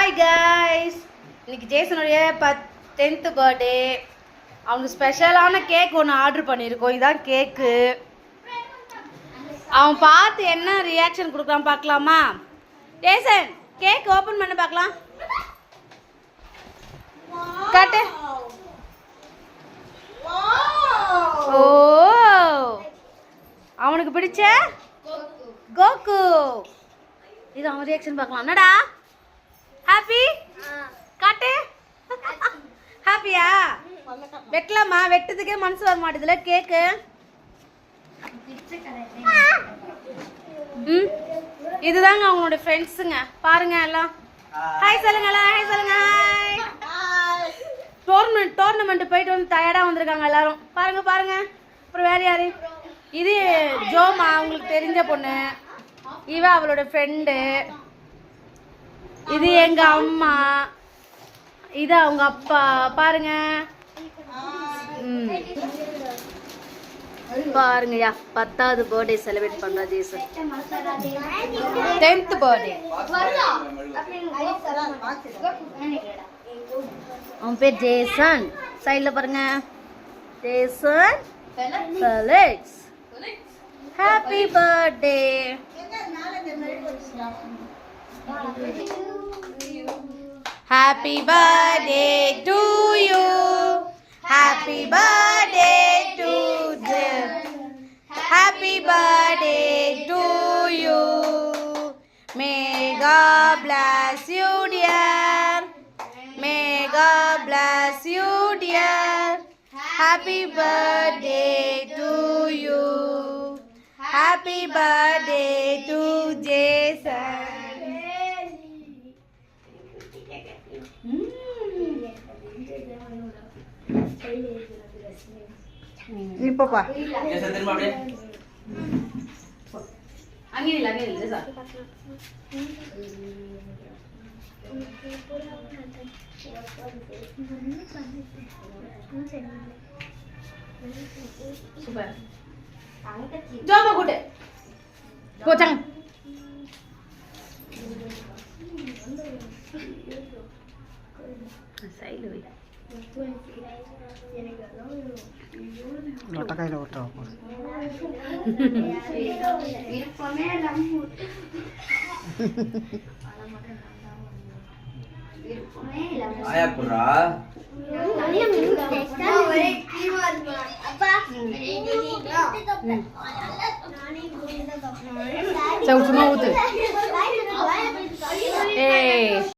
Hi guys, இன்னைக்கு ஜேசனுடைய 10th birthday. அவனுக்கு ஸ்பெஷலான கேக் ஒன்று ஆர்டர் பண்ணியிருக்கோம். இதான் கேக்கு. அவன் பார்த்து என்ன ரியாக்ஷன் கொடுக்குறான் பார்க்கலாமா? ஜேசன், கேக் ஓப்பன் பண்ண பார்க்கலாம். காட்டு. ஓ, அவனுக்கு பிடிச்ச கோகு. இது அவன் ரியாக்ஷன் பார்க்கலாம். என்னடா ஹாப்பி? காட்டு. ஹாப்பியா? வெட்டலாமா? வெட்டதுக்கே மனசு வர மாட்டேதுல கேக்கு. இதுதாங்க அவங்களோட ஃப்ரெண்ட்ஸுங்க. பாருங்க எல்லாம். ஹாய் சொல்லுங்க, எல்லாம் ஹாய் சொல்லுங்க. ஹாய். டோர்னமெண்ட் போயிட்டு வந்து டயர்டாக வந்திருக்காங்க எல்லாரும். பாருங்க பாருங்க. அப்புறம் வேறு யாரு? இது ஜோமா, அவங்களுக்கு தெரிஞ்ச பொண்ணு. இவ அவளோட ஃப்ரெண்டு. இது எங்க அம்மா. இது அவங்க அப்பா. பாருங்க பாருங்கய்யா, 10th பர்த்டே செலிப்ரேட் பண்றா ஜேசன். 10th birthday. அவன் பேர் ஜேசன். சைட்ல பாருங்க, Jason Felix. Happy birthday. Happy birthday to you. Happy birthday to them. Happy birthday to you. May God bless you, dear. May God bless you, dear. Happy birthday to you. Happy birthday to Jason. இப்பப்பா அங்கே இல்லை sir. Super. Joma கூட்டு போச்சாங்க. Side வை. லொட்டக்காயில ஓட்டா ஆயா புறா சும்மா ஊத்து. ஏய்